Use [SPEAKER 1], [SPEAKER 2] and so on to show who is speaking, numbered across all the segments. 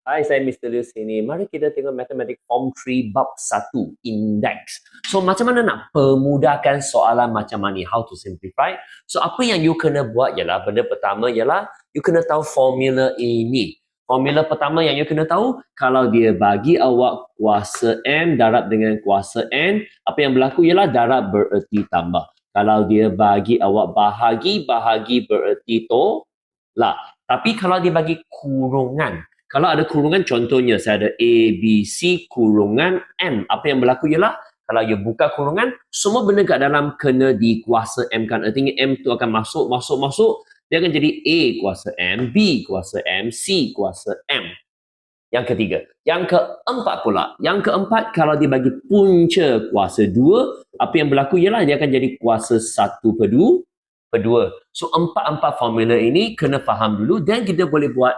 [SPEAKER 1] Hai, saya Mr. Liu sini. Mari kita tengok Matematik Form 3 Bab 1, Index. So, macam mana nak permudahkan soalan macam ni? How to simplify? So, apa yang you kena buat ialah, benda pertama ialah, you kena tahu formula ini. Formula pertama yang you kena tahu, kalau dia bagi awak kuasa M darab dengan kuasa N, apa yang berlaku ialah darab bererti tambah. Kalau dia bagi awak bahagi bererti tolak. Tapi kalau dia bagi kurungan, kalau ada kurungan, contohnya saya ada A, B, C kurungan M. Apa yang berlaku ialah, kalau you buka kurungan, semua benda kat dalam kena dikuasa M kan. Artinya M tu akan masuk. Dia akan jadi A kuasa M, B kuasa M, C kuasa M. Yang ketiga. Yang keempat pula. Yang keempat, kalau dia bagi punca kuasa 2, apa yang berlaku ialah dia akan jadi kuasa 1 per 2. So, empat formula ini kena faham dulu dan kita boleh buat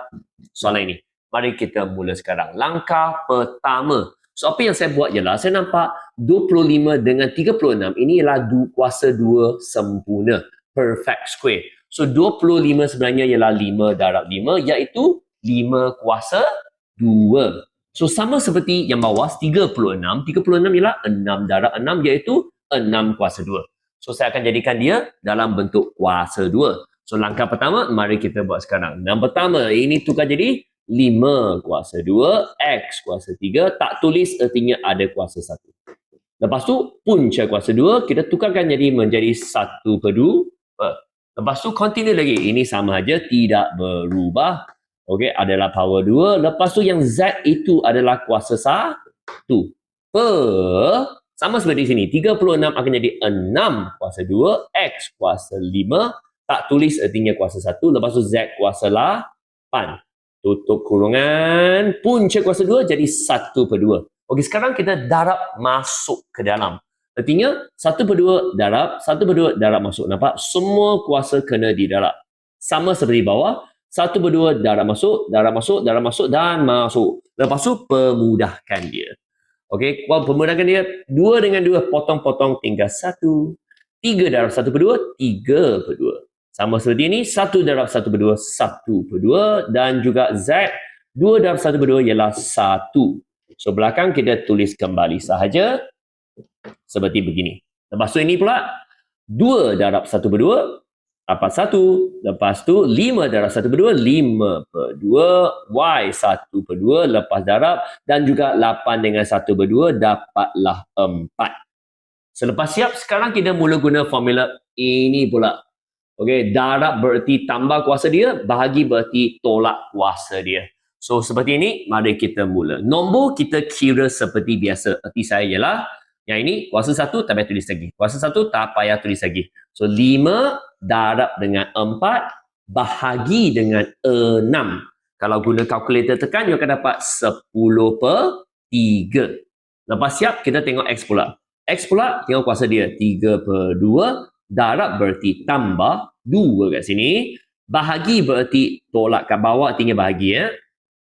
[SPEAKER 1] soalan ini. Mari kita mula sekarang. Langkah pertama. So, apa yang saya buat ialah, saya nampak 25 dengan 36. Ini ialah kuasa 2 sempurna. Perfect square. So, 25 sebenarnya ialah 5 darab 5, iaitu 5 kuasa 2. So, sama seperti yang bawah, 36. 36 ialah 6 darab 6, iaitu 6 kuasa 2. So, saya akan jadikan dia dalam bentuk kuasa 2. So, langkah pertama, mari kita buat sekarang. Yang pertama, ini tukar jadi 5 kuasa 2, X kuasa 3, tak tulis artinya ada kuasa 1. Lepas tu, punca kuasa 2, kita tukarkan jadi menjadi 1 per 2. Lepas tu, continue lagi. Ini sama aja, tidak berubah. Okey, adalah power 2. Lepas tu, yang Z itu adalah kuasa 1. Sama seperti sini, 36 akan jadi 6 kuasa 2, X kuasa 5, tak tulis artinya kuasa 1. Lepas tu, Z kuasa 8. Tutup kurungan, punca kuasa 2 jadi 1 per 2. Okey, sekarang kita darab masuk ke dalam. Artinya, 1 per 2 darab, 1 per 2 darab masuk. Nampak? Semua kuasa kena didarab. Sama seperti bawah, 1 per 2 darab masuk, dan masuk. Lepas tu, permudahkan dia. Okey, permudahkan dia, 2 dengan 2 potong-potong tinggal 1. 3 darab 1 per 2, 3 per 2. Sama seperti ini, 1 darab 1 per 2, 1 per 2. Dan juga Z, 2 darab 1 per 2 ialah 1. So, belakang kita tulis kembali sahaja. Seperti begini. Lepas tu ini pula, 2 darab 1 per 2, dapat 1. Lepas tu, 5 darab 1 per 2, 5 per 2. Y, 1 per 2, lepas darab. Dan juga 8 dengan 1 per 2, dapatlah 4. Selepas siap, sekarang kita mula guna formula ini pula. Okey, darab bererti tambah kuasa dia, bahagi bererti tolak kuasa dia. So, seperti ini, mari kita mula. Nombor kita kira seperti biasa. Erti saya ialah, yang ini kuasa 1 tak payah tulis lagi. Kuasa 1 tak payah tulis lagi. So, 5 darab dengan 4, bahagi dengan 6. Kalau guna kalkulator tekan, you akan dapat 10 per 3. Lepas siap, kita tengok X pula. X pula, tengok kuasa dia. 3 per 2. Darab berarti tambah 2 kat sini. Bahagi berarti tolak kat bawah, artinya bahagi ya.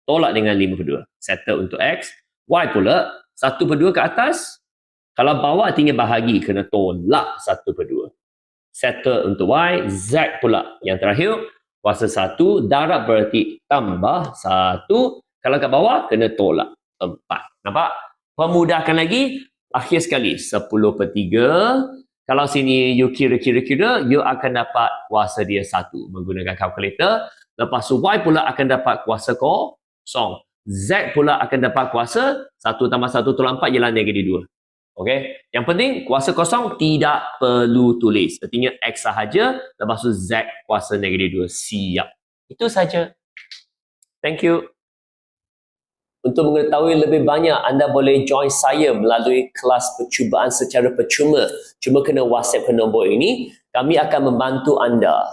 [SPEAKER 1] Tolak dengan 5 per 2. Settle untuk X. Y pula, 1 per 2 ke atas. Kalau bawah artinya bahagi, kena tolak 1 per 2. Settle untuk Y. Z pula, yang terakhir. Kuasa 1, darab berarti tambah 1. Kalau kat bawah, kena tolak 4. Nampak? Pemudahkan lagi. Akhir sekali, 10 per 3. Kalau sini you kira, you akan dapat kuasa dia 1 menggunakan kalkulator. Lepas tu Y pula akan dapat kuasa kosong. Z pula akan dapat kuasa 1 tambah 1 tolak 4 ialah negatif 2. Okey. Yang penting kuasa kosong tidak perlu tulis. Artinya X sahaja. Lepas tu Z kuasa negatif 2. Siap. Itu saja. Thank you. Untuk mengetahui lebih banyak, anda boleh join saya melalui kelas percubaan secara percuma. Cuma kena WhatsApp ke nombor ini. Kami akan membantu anda.